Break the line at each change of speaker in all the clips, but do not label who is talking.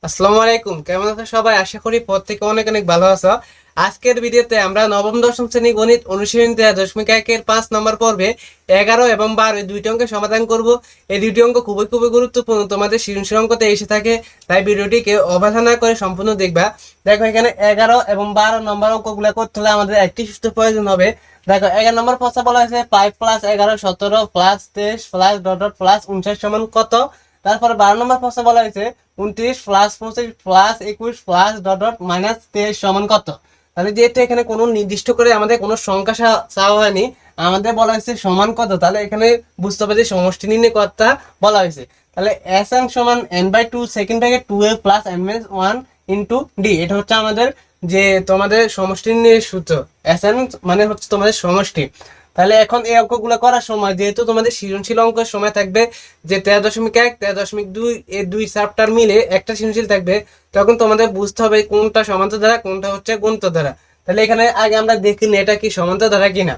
আসসালামু আলাইকুম, কেমন আছো সবাই? আশা করি প্রত্যেকে অনেক অনেক ভালো আছো। আজকের ভিডিওতে আমরা নবম দশম শ্রেণী গণিত অনুশীলনী 3.1-এর 5 নম্বর পর্বে 11 এবং 12 এই দুইটি অঙ্কের সমাধান করব। এই দুইটি অঙ্ক খুবই খুবই গুরুত্বপূর্ণ, তোমাদের সৃজনশীল অঙ্কতে এসে থাকে, তাই ভিডিওটিকে অবহেলা করে সম্পূর্ণ দেখবা। দেখো, এখানে 11 এবং 12 নম্বর অঙ্কগুলো করতে হলে আমাদের একটি সূত্র প্রয়োজন হবে। দেখো, 11 নম্বর প্রশ্ন বলা হয়েছে 5 + 11 17 + 23 প্লাস ডট ডট প্লাস 49 সমান কত। তারপরে 12 নম্বর প্রশ্ন বলা হয়েছে 29 + 25 + 21 প্লাস ডট ডট মাইনাস 23 সমান কত। তাহলে যেহেতু এখানে কোনো নির্দিষ্ট করে আমাদের কোনো সংখ্যা চাওয়া হয়নি, আমাদের বলা হয়েছে সমান কত, তাহলে এখানে বুঝতে হবে যে সমষ্টি নির্ণয় করতে বলা হয়েছে। তাহলে Sn সমান n/2 second bracket 2a plus n-1 into D, এটা হচ্ছে আমাদের যে তোমাদের সমষ্টি নির্ণয়ের সূত্র। Sn মানে হচ্ছে তোমাদের সমষ্টি। তাহলে এখন এই অঙ্কগুলো করার সময় যেহেতু তোমাদের সৃজনশীল অঙ্কের সময় থাকবে যে 13.1 13.2 এই দুই চ্যাপ্টার মিলে একটা সৃজনশীল থাকবে, তখন তোমাদের বুঝতে হবে কোনটা সমান্তর ধারা কোনটা হচ্ছে গুণিত ধারা। তাহলে এখানে আগে আমরা দেখি এটা কি সমান্তর ধারা কিনা।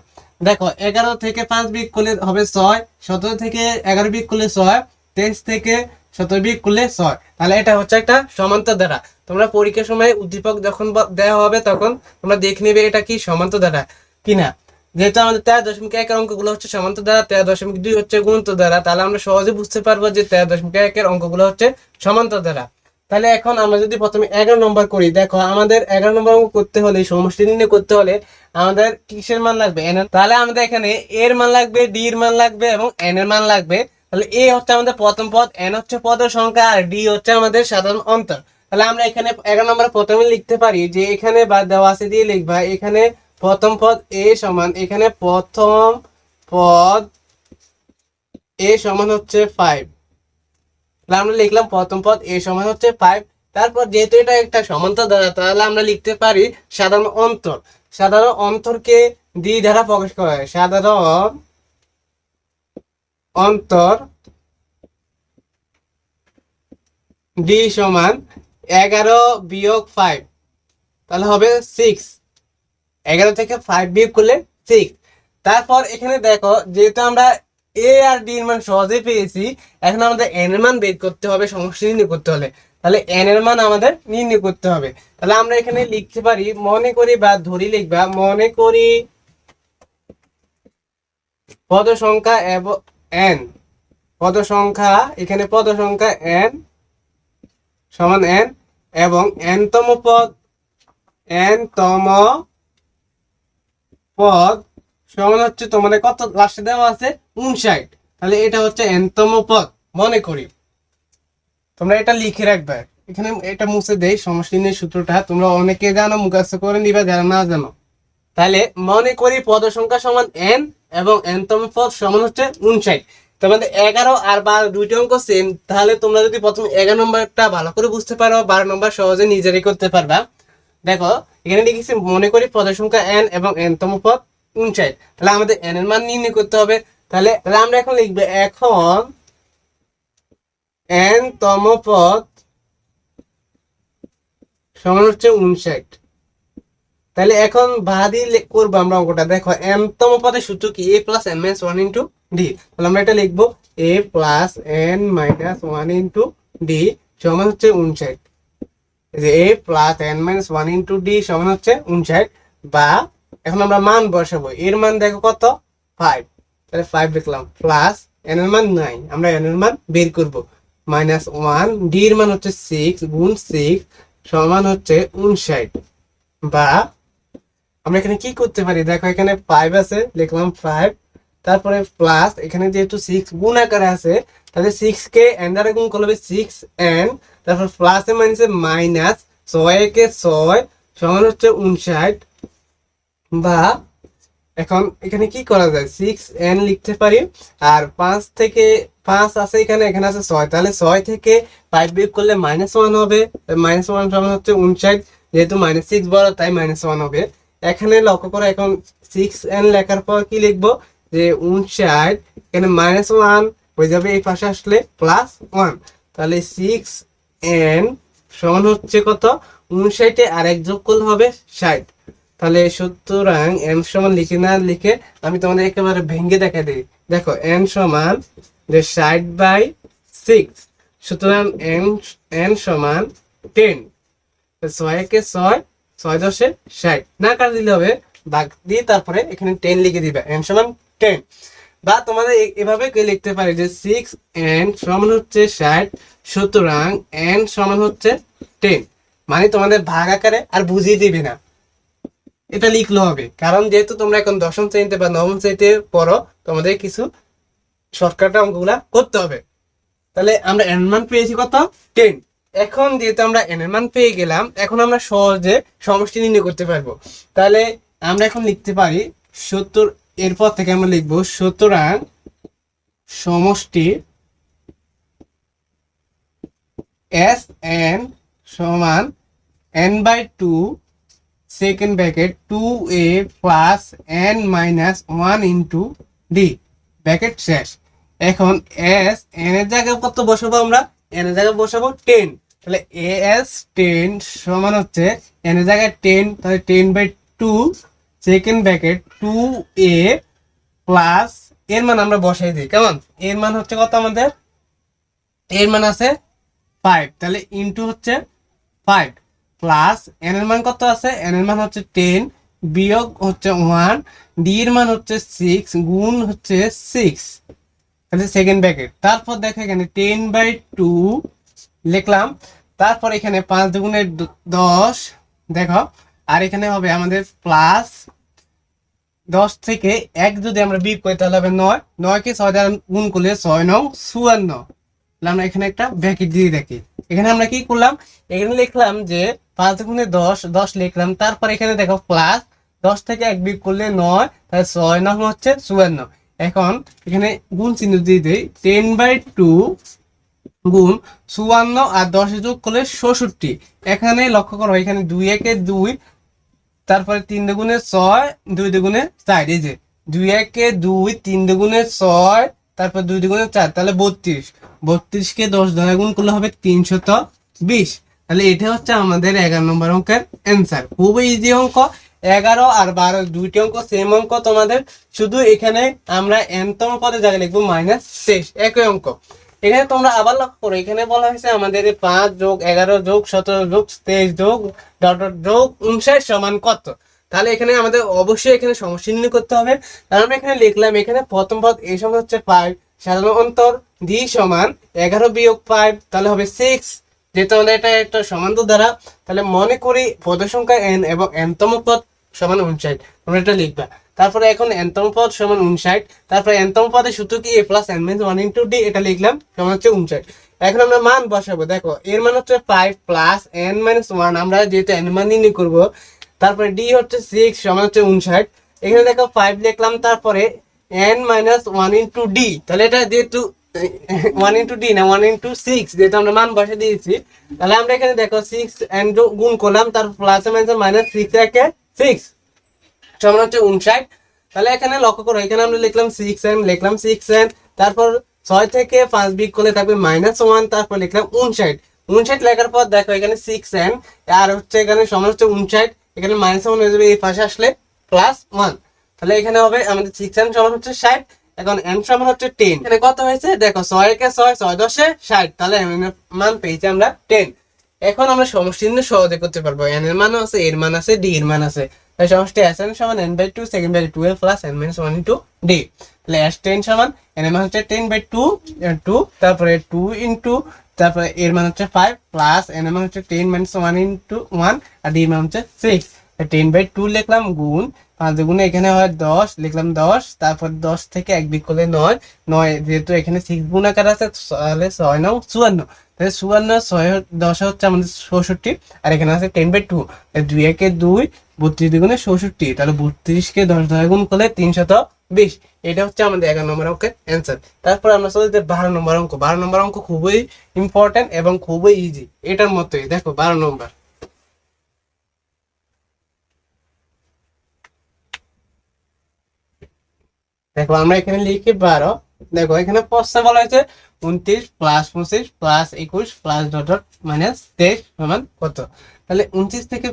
দেখো, 11 থেকে 5 বিয়োগ করলে হবে 6, 17 থেকে 11 বিয়োগ করলে 6, 23 থেকে 17 বিয়োগ করলে 6। তাহলে এটা হচ্ছে একটা সমান্তর ধারা। তোমরা পরীক্ষার সময় উদ্দীপক যখন দেওয়া হবে তখন তোমরা দেখে নেবে এটা কি সমান্তর ধারা কিনা। যেহেতু আমাদের 13.1 অঙ্কগুলো হচ্ছে সমান্তর ধারা, 13.2 হচ্ছে গুণিতর ধারা, তাহলে আমরা সহজে বুঝতে পারবো যে 13.1 অঙ্কগুলো হচ্ছে সমান্তর ধারা। তাহলে এখন আমরা যদি প্রথমে 11 নম্বর করি, দেখো আমাদের 11 নম্বর অঙ্ক করতে হলে সমষ্টি নির্ণয় করতে হলে আমাদের কিসের মান লাগবে? n এর। তাহলে আমাদের এখানে এর মান লাগবে, ডি এর মান লাগবে এবং n এর মান লাগবে। তাহলে এ হচ্ছে আমাদের প্রথম পদ, n হচ্ছে পদের সংখ্যা আর ডি হচ্ছে আমাদের সাধারণ অন্তর। তাহলে আমরা এখানে 11 নম্বরে প্রথমে লিখতে পারি যে এখানে বা দেওয়া আছে দিয়ে লিখবা, এখানে প্রথম পদ এ সমান, এখানে প্রথম পদ এ সমান হচ্ছে 5। তাহলে আমরা লিখলাম প্রথম পদ এ সমান হচ্ছে 5। তারপর যেহেতু এটা একটা সমান্তর ধারা, তাহলে আমরা লিখতে পারি সাধারণ অন্তর। সাধারণ অন্তরকে দ্বি দ্বারা প্রকাশ করা হয়। সাধারণ অন্তর ডি সমান 11 বিয়োগ 5, তাহলে হবে 6। 11 থেকে 5 বিয়োগ করলে 6। তারপর এখানে দেখো, যেহেতু আমরা এ আর ডি এর মান সহজেই পেয়েছি, এখন আমাদের এন এর মান বের করতে হবে সমষ্টি নির্ণয় করতে হলে। তাহলে এন এর মান আমাদের নির্ণয় করতে হবে। তাহলে আমরা এখানে লিখতে পারি, মনে করি বা ধরি লিখবা, মনে করি পদ সংখ্যা এবং এন, পদ সংখ্যা এখানে পদ সংখ্যা এন সমান এন এবং এনতম পদ, এনতম পদ সমান হচ্ছে তোমাদের কত লাস্টে দেওয়া আছে 59। তাহলে এটা হচ্ছে এনতম পদ। মনে করি তোমরা এটা লিখে রাখবে, এখানে এটা মুছে দেই সমষ্টি নির্ণয়ের সূত্রটা, তোমরা অনেকে জানো, মুখস্থ করে নিবা যারা না জানো। তাহলে মনে করি পদ সংখ্যা সমান এন এবং এনতম পদ সমান হচ্ছে 59। তোমাদের 11 আর 12 দুইটি অঙ্ক সেম। তাহলে তোমরা যদি প্রথম 11 নম্বরটা ভালো করে বুঝতে পারো, 12 নম্বর সহজে নিজেরাই করতে পারবা। দেখো, এখানে লিখেছি মনে করি পদ সংখ্যা এন এবং এনতম পদ 59। তাহলে আমাদের এন এর মান নির্ণয় করতে হবে। তাহলে আমরা এখন লিখবো, এখন এন তম পদ সমান হচ্ছে 59। তাহলে এখন বাদি করবো আমরা অঙ্কটা। দেখো, এন তম পদের সূত্র কি? a plus n minus 1 into D. তাহলে আমরা এটা লিখবো a plus n minus 1 into D সমান হচ্ছে 59। যে a plus n minus 1 into D সমান হচ্ছে 59। বা এখন আমরা মান বসাবো, এর মান দেখো কত 5, তাহলে 5 লিখলাম, প্লাস n এর মান 9, আমরা n এর মান বের করব, মাইনাস 1, ডি এর মান হচ্ছে 6 গুণ 6 সমান হচ্ছে 59। বা আমরা এখানে কি করতে পারি, দেখো এখানে 5 আছে, লিখলাম 5, তারপরে প্লাস এখানে যেহেতু 6 গুণ আকারে আছে, তাহলে 6 কে n দ্বারা গুণ করলে হবে 6n, তারপর প্লাসে মাইনাসে মাইনাস 6 কে 6 সমান হচ্ছে 59। বা এখন এখানে কি করা যায়, 6n লিখতে পারি, আর 5 থেকে 5 আছে এখানে, এখানে আছে 6, তাহলে 6 থেকে 5 বিয়োগ করলে -1 হবে, -1 সমান হচ্ছে 59। যেহেতু -6 বড় তাই -1 হবে। এখানে লক্ষ্য করো, এখন 6n লেখার পর কি লিখবো, যে 59, এখানে -1 হয়ে যাবে, এই পাশে আসলে +1, তাহলে 6n সমান হচ্ছে কত 59 আর 1 যোগ করলে হবে 60। তাহলে সুতরাং n সমান লিখে না লিখে আমি তোমাদের একেবারে ভেঙে দেখা দিই। দেখো n সমান যে 60/6, সুতরাং n সমান 10, 6 একে 6, 6 10 60, না কাট দিলে হবে ভাগ দিয়ে তারপরে এখানে 10 লিখে দিবে, n সমান 10। বা তোমাদের এভাবে লিখতে পারে যে 6n সমান হচ্ছে 60, সুতরাং n সমান হচ্ছে 10। মানে তোমাদের ভাগ আকারে আর বুঝিয়ে দিবে না, এটা লিখলে হবে, কারণ যেহেতু তোমরা এখন দশম শ্রেণীতে বা নবম শ্রেণীতে পড়ো, তোমাদের কিছু শর্টকাট অঙ্কগুলা করতে হবে। তাহলে আমরা n মান পেয়েছি কত, 10। এখন যেহেতু আমরা n এর মান পেয়ে গেলাম, এখন আমরা সহজে সমষ্টি নির্ণয় করতে পারবো। তাহলে আমরা এখন লিখতে পারি 70, এরপর থেকে আমরা লিখবো সুতরাং সমষ্টি Sn সমান n/2 second bracket 2a plus n minus 1 into D bracket শেষ। এখন s n এর জায়গায় কত বসাবো, আমরা n এর জায়গায় বসাবো 10। তাহলে as 10 সমান হচ্ছে n এর জায়গায় 10, তাহলে 10/2 সেকেন্ড ব্র্যাকেট 2a প্লাস এর মান আমরা বসাই দিই, কেমন, এর মান হচ্ছে কত আমাদের, এর মান আছে 5, তাহলে ইন্টু হচ্ছে 5 প্লাস n এর মান কত আছে, n এর মান হচ্ছে 10 বিয়োগ হচ্ছে 1, ডি এর মান হচ্ছে 6 গুণ হচ্ছে 6, তাহলে সেকেন্ড ব্র্যাকেট। তারপর দেখো এখানে 10/2 লিখলাম, তারপর এখানে 5 দুগুণে 10 দেখো, আর এখানে হবে আমাদের প্লাস 10 থেকে 1 যদি আমরা বিয়োগ করি তাহলে হবে 9, 9 কে 6 দ্বারা গুণ করলে 6 9 54। আমরা এখানে একটা ব্র্যাকেট দিয়ে রাখি। এখানে আমরা কি করলাম, এখানে লিখলাম যে 5 গুণে 10 10 লিখলাম, তারপর এখানে দেখো প্লাস 10 থেকে 1 বিয়োগ করলে 9, তাহলে 6 9 হচ্ছে 54। এখন এখানে গুণ চিহ্ন দিয়ে দেই, 10/2 গুণ 54 আর 10 যোগ করলে 66। এখানে লক্ষ্য করো, এখানে 2 একে 2, তারপরে 3 দুগুণে 6, 2 দুগুণে 4, এই যে 2 একে 2, 3 দুগুণে 6, তারপর 2 দুগুণে 4, তাহলে 32। 32 কে 10 দ্বারা গুণ করলে হবে 320। তাহলে এটা হচ্ছে আমাদের 11 নম্বর অঙ্কের অ্যান্সার। খুবই ইজি অঙ্ক। 11 আর 12 দুইটি অঙ্ক সেম অঙ্ক তোমাদের, শুধু এখানে আমরা n-তম পদে জায়গায় লিখবো -23, একই অঙ্ক। এখানে তোমরা আবার লক্ষ্য করো, এখানে বলা হয়েছে আমাদের 5 যোগ 11 যোগ 17 যোগ 23 যোগ যোগ 59 সমান কত। তাহলে এখানে আমাদের অবশ্যই এখানে সমষ্টি নির্ণয় করতে হবে। তাহলে আমরা এখানে লিখলাম, এখানে প্রথম পদ a সমান হচ্ছে 5, সাধারণ অন্তর d সমান 11 বিয়োগ 5, তাহলে হবে 6। যেহেতু আমাদের এটা একটা সমান্তর দ্বারা, তাহলে মনে করি পদের সংখ্যা n এবং n-তম পদ সমান 59, তোমরা এটা লিখবা। তারপরে এখন n-তম পদ সমান 59, তারপরে n-তম পদে সূত্র কি a plus n minus 1 into d, এটা লিখলাম সমান হচ্ছে 59। এখন আমরা মান বসাবো, দেখো এর মান হচ্ছে 5 প্লাস n মাইনাস 1, আমরা যেহেতু n মান নির্ণয় করবো, তারপরে d হচ্ছে 6 সমান হচ্ছে 59। এখানে দেখো 5 লিখলাম, তারপরে n মাইনাস 1 ইন্টু d, তাহলে এটা যেহেতু 1 ইন্টু d না 1 ইন্টু 6, যেহেতু আমরা মান বসে দিয়েছি, তাহলে আমরা এখানে দেখো 6 n গুণ করলাম, তারপর প্লাস মাইনাস মাইনাস 6 একে 6 সমান হচ্ছে 59। তাহলে এখানে লক্ষ্য করো, এখানে আমরা লিখলাম 6n, লিখলাম 6n, তারপর 6 থেকে 5 বিয়োগ করলে থাকবে -1, তারপর লিখলাম 59। 59 লেখার পর দেখো এখানে 6n আর হচ্ছে এখানে সমান হচ্ছে 59, এখানে -1 হয়ে যাবে, এই পাশে আসলে +1, তাহলে এখানে হবে আমাদের 6n সমান হচ্ছে 60। এখন n সমান হচ্ছে 10। এখানে কত হয়েছে দেখো, 6 একে 6, 6 10 60, তাহলে n এর মান পেয়েছি আমরা 10। এখন আমরা সমষ্টি নির্ণয় সহজে করতে পারবো, n এর মান আছে, এর মান আছে, d এর মান আছে। তাই সমষ্টি Sn সমান n/2 second bracket 12 plus n minus 1 into d। তাহলে S10 সমান n এর মান হচ্ছে 10/2 2, তারপরে 2 ইনটু, তারপরে এর মান হচ্ছে 5 প্লাস n এর মান হচ্ছে 10 মাইনাস 1 ইনটু 1, আর d এর মান হচ্ছে 6। 10/2 লিখলাম গুণ 5 দুগুণে এখানে হয় 10, লিখলাম 10, তারপর 10 থেকে 1 বিয়োগ করলে 9, 9 যেহেতু এখানে 6 গুণ আকার আছে, তাহলে 6 9 54, তাহলে 54 6 10 হচ্ছে আমাদের 66, আর এখানে আছে 10/2, 2 একে 2, 32 দুগুণে 66, তাহলে 32 কে 10 দ্বারা গুণ করলে 320। এটা হচ্ছে আমাদের 11 নম্বর অঙ্কের অ্যান্সার। তারপর আমরা চলে যাই 12 নম্বর অঙ্ক। 12 নম্বর অঙ্ক খুবই ইম্পর্টেন্ট এবং খুবই ইজি, এটার মতোই। দেখো 12 নম্বর, দেখো আমরা এখানে লিখি 12। দেখো এখানে প্রশ্ন বলা হয়েছে 29 প্লাস 25 প্লাস 21 প্লাস -23 সমান কত। তাহলে 29 থেকে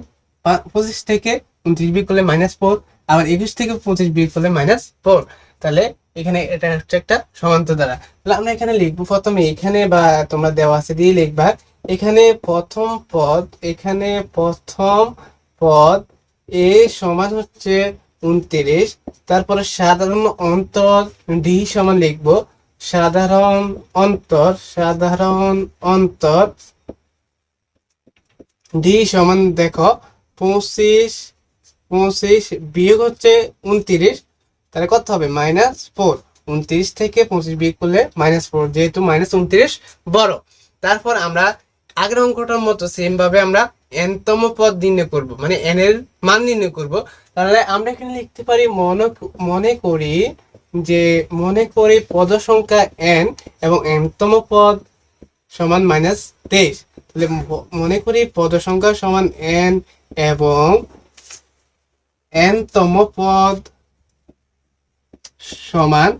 25 থেকে 29 বিয়োগ করলে -4, আবার 21 থেকে 25 বিয়োগ করলে -4। তাহলে এখানে এটা হচ্ছে একটা সমান্তর দ্বারা। তাহলে আমরা এখানে লিখবো প্রথমে, এখানে বা তোমরা দেওয়া আছে দিয়ে লিখবা, এখানে প্রথম পদ এ সমান হচ্ছে 29, তারপরে সাধারণ অন্তর ডি সমান লিখবো সাধারণ অন্তর ডি সমান দেখো 25 বিয়োগ হচ্ছে 29, তাহলে কত হবে -4। 29 থেকে 25 বিয়োগ করলে -4, যেহেতু -29 বড়। তারপর আমরা আগের অঙ্কটার মতো সেম ভাবে আমরা n তম পদ নির্ণয় করব, মানে n এর মান নির্ণয় করব। তাহলে আমরা এখানে লিখতে পারি মনে করি পদ সংখ্যা n এবং n তম পদ সমান -23। তাহলে মনে করি পদ সংখ্যা সমান n এবং n তম পদ সমান,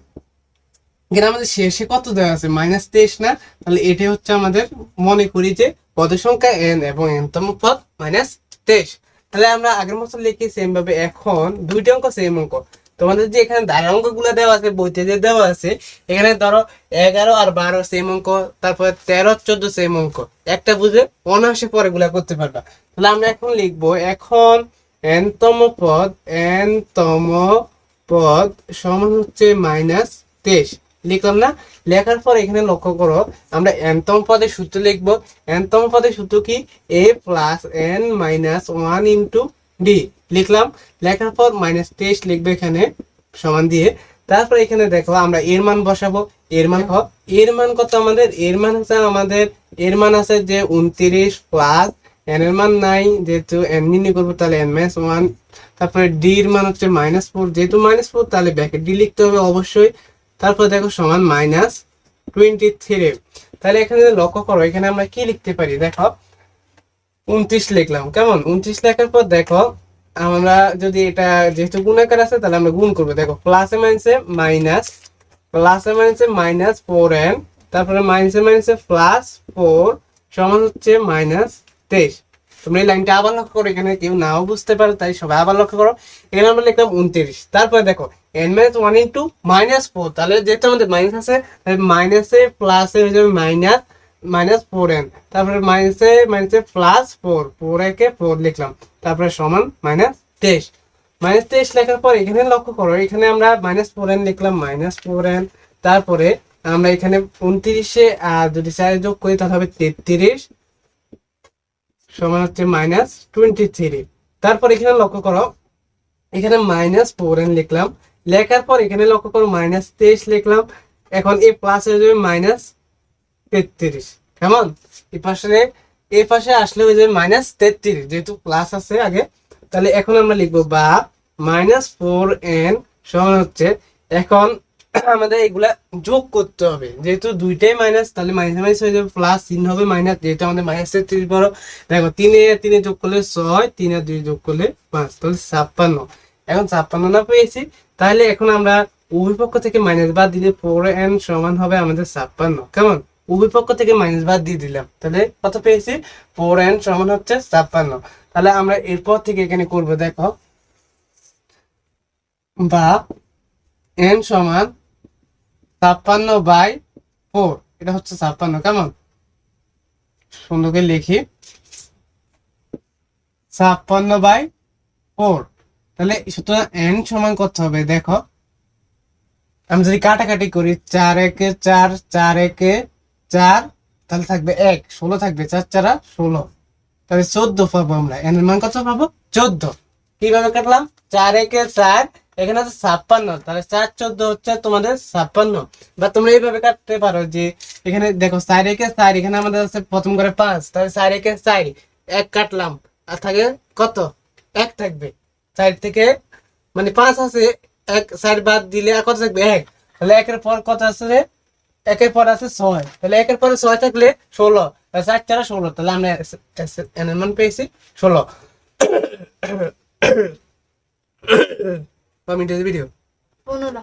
এখানে আমাদের শেষে কত দেওয়া আছে -23 না, তাহলে এটা হচ্ছে আমাদের মনে করি যে পদ সংখ্যা n এবং n তম পদ -23। তাহলে আমরা আগের মতো লিখি সেম ভাবে। এখন দুইটা অঙ্ক সেম অঙ্ক, তোমাদের যে এখানে দাঁড়ার অঙ্কগুলো দেওয়া আছে বইতে যে দেওয়া আছে, এখানে ধরো 11 আর 12 সেম অঙ্ক, তারপরে 13 14 সেম অঙ্ক, একটা বুঝে অনায়াসে পরে গুলা করতে পারবা। তাহলে আমরা এখন লিখবো এখন n তম পদ সমান হচ্ছে -23 লিখলাম না। লেখার পর এখানে লক্ষ্য করো আমরা n তম পদের সূত্র লিখবো। n তম পদের সূত্র কি a + n - 1 * d লিখলাম। লেখার পর -23 লিখবে এখানে সমান দিয়ে। তারপর এখানে দেখো আমরা এর মান বসাবো। এর মান কত আমাদের? এর মান আছে যে 29 প্লাস n এর মান নাই, যেহেতু n নির্ণয় করবো তাহলে n - 1। তারপরে d এর মান হচ্ছে -4, যেহেতু -4 তাহলে ব্র্যাকেট d লিখতে হবে অবশ্যই। তারপর দেখো সমান -23। তাহলে এখানে লক্ষ্য করো এখানে আমরা কি লিখতে পারি, দেখো 29 লিখলাম। কেমন? 29 লেখার পর দেখো আমরা যদি এটা যেহেতু গুণাকার আছে তাহলে আমরা গুণ করবো। দেখো প্লাসে মাইনাসে -4n, তারপরে মাইনাসে +4 সমান হচ্ছে -23। তোমরা এই লাইনটা আবার লক্ষ্য করো, এখানে কেউ নাও বুঝতে পারো তাই সবাই আবার লক্ষ্য করো। এখানে আমরা লিখলাম 29। তারপরে দেখো n - 1 * -4, তাহলে যেহেতু আমাদের মাইনাস আছে মাইনাসে প্লাসে হয়ে যাবে -4n, তারপরে মাইনাসে +4, 4 একে 4 লিখলাম, তারপরে সমান -23। -23 লেখার পর এখানে লক্ষ্য করো এখানে আমরা -4n লিখলাম -4n। তারপরে আমরা এখানে 29-এ আর যদি 4 যোগ করি তাহলে হবে 33 সমান হচ্ছে -23। তারপর এখানে লক্ষ্য করো এখানে -4n লিখলাম। লেখার পর এখানে লক্ষ্য করো -23 লিখলাম। এখন এই প্লাস হয়ে যাবে -33। কেমন? এই পাশে আসলে হয়ে যাবে -33, যেহেতু প্লাস আছে আগে। তাহলে এখন আমরা লিখবো বা -4n সমান হচ্ছে, এখন আমাদের এগুলা যোগ করতে হবে, যেহেতু দুইটাই মাইনাস তাহলে মাইনাস হয়ে যাবে, প্লাস চিহ্ন হবে মাইনাস, যেহেতু আমাদের -33 বড়। দেখো 3 আর 3 যোগ করলে 6, 3 আর 2 যোগ করলে 5, তাহলে 56। এখন 56 না পেয়েছি, তাহলে এখন আমরা উভয় পক্ষ থেকে মাইনাস বাদ দিলে 4n সমান হবে আমাদের 56। কেমন? উভয় পক্ষ থেকে মাইনাস বাদ দিয়ে দিলাম, তাহলে কত পেয়েছি? 4n সমান হচ্ছে 56। তাহলে আমরা এরপর থেকে এখানে করব, দেখো বা n সমান 56/4, এটা হচ্ছে 56। কেমন? সুন্দর করে লিখি 56/4। তাহলে সুতরাং n সমান কত হবে? দেখো আমি যদি কাটাকাটি করি 4 একে 4, 4 একে 4, তাহলে থাকবে 1, 16 থাকবে, 4 4 16, তাহলে 14 পাবো আমরা। n এর মান কত পাবো? 14। কিভাবে কাটলাম? 4 একে 4, এখানে আছে 56, তাহলে 4 14 হচ্ছে তোমাদের 56। বা তোমরা এইভাবে কাটতে পারো যে এখানে দেখো 4 একে 4, এখানে আমাদের আছে প্রথম করে 5, তাহলে 4 একে 4, 1 কাটলাম, আর থাকে কত? 1 থাকবে। 4 থেকে মানে 5 আছে, 1 4 বাদ দিলে আর কত থাকবে? 1। তাহলে 1 এর পর কত আছে? 1 এর পর আছে 6, তাহলে 1 এর পরে 6 থাকলে 16, 4 4 16, তাহলে আমরা n এর মান পেয়েছি 16। ভিডিও 15।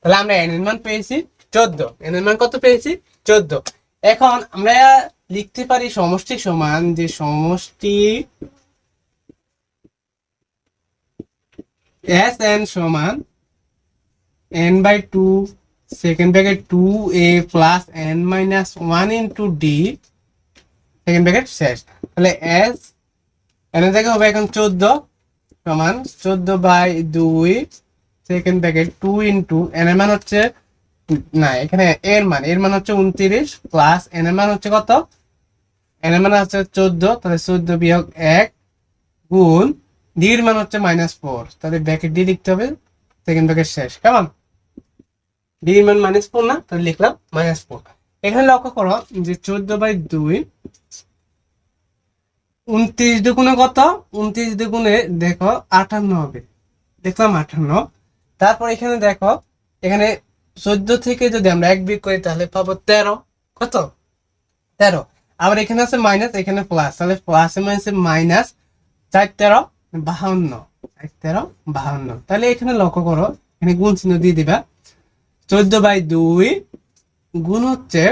তাহলে আমরা n এর মান পেয়েছি 14। n এর মান কত পেয়েছি? 14। এখন আমরা লিখতে পারি সমষ্টি সমান, যে সমষ্টি Sn সমান n/2 second bracket 2a + n - 1 * d second bracket শেষ। তাহলে এস এন এর জায়গায় হবে এখন 14 সমান 14/2 সেকেন্ড ব্র্যাকেট 2 ইন্টু এন এর মান হচ্ছে না, এখানে এর মান হচ্ছে 29 প্লাস এন এর মান হচ্ছে কত, এন এর মান হচ্ছে 14, তাহলে 14 বিয়োগ 1 গুণ ডি এর মান হচ্ছে -4, তাহলে ব্র্যাকেট ডি লিখতে হবে সেকেন্ড ব্র্যাকেট শেষ। কেমন? ডি এর মান -4 না, তাহলে লিখলাম -4। এখানে লক্ষ্য করো যে 14/2 29 দুগুণে কত, 29 দুগুণে দেখো 58 হবে, দেখলাম 58। তারপর এখানে দেখো এখানে 14 থেকে যদি আমরা 1 বিয়োগ করি তাহলে পাবো 13, কত 13। আবার এখানে আছে মাইনাস, এখানে প্লাস, তাহলে প্লাসে মাইনাসে মাইনাস 4 13 52, 4 13 52। তাহলে এখানে লক্ষ্য করো এখানে গুণ চিহ্ন দিয়ে দিবা, 14/2 গুণ হচ্ছে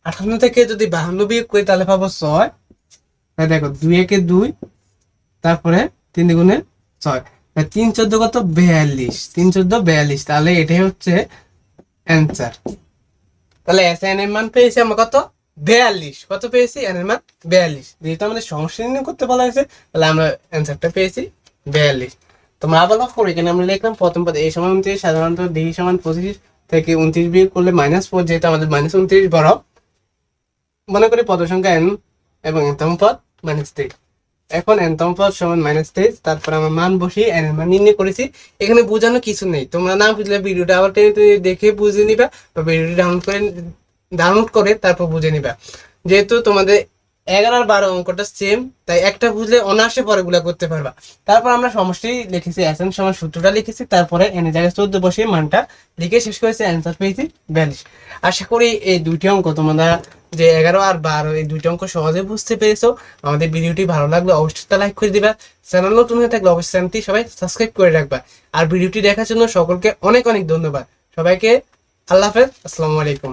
58 থেকে যদি 52 বিয়োগ করি তাহলে পাবো 6। দেখো 2 একে 2, তারপরে 3 দুগুণে 6, 3 14 কত 42, 3 14 42, তাহলে এটাই হচ্ছে অ্যান্সার। তাহলে এস এন এর মান পেয়েছি আমরা কত 42, কত পেয়েছি এন এর মান 42। যেহেতু আমাদের সমস্যা নির্ণয় করতে বলা হয়েছে তাহলে আমরা অ্যান্সারটা পেয়েছি 42। তোমরা আবার লক্ষ্য করো এখানে আমরা লিখলাম প্রথম পদে এ সমান 29, সাধারণত ডি সমান 25 থেকে 29 বিয়োগ করলে -4, যেহেতু আমাদের -29 বড়, মনে করি পদ সংখ্যা n এবং nতম পদ -3। এখন nতম পদ সমান -3, তারপর আমরা মান বসিয়ে n এর মান নির্ণয় করেছি। এখানে বোঝানো কিছু নেই, তোমরা না বুঝলে ভিডিওটা আবার দেখে বুঝে নিবা বা ভিডিওটি ডাউনলোড করে তারপর বুঝে নিবা। যেহেতু তোমাদের 11 আর 12 অঙ্কটা সেম, তাই একটা বুঝলে অনায়াসে পরেগুলা করতে পারবা। তারপর আমরা সমষ্টি লিখেছি, এসএন সমান সূত্রটা লিখেছি, তারপরে n এর জায়গায় 14 বসিয়ে মানটা লিখে শেষ করেছি, অ্যান্সার পেয়েছি 42। আশা করি এই দুইটি অঙ্ক তোমরা যে 11 আর 12 এই দুইটি অঙ্ক সহজে বুঝতে পেরেছো। আমাদের ভিডিওটি ভালো লাগলে অবশ্যই লাইক করে দিবা, চ্যানেল নতুন হয়ে থাকলে অবশ্যই চ্যানেলটি সবাই সাবস্ক্রাইব করে রাখবা। আর ভিডিওটি দেখার জন্য সকলকে অনেক অনেক ধন্যবাদ। সবাইকে আল্লাহ হাফেজ, আসসালামু আলাইকুম।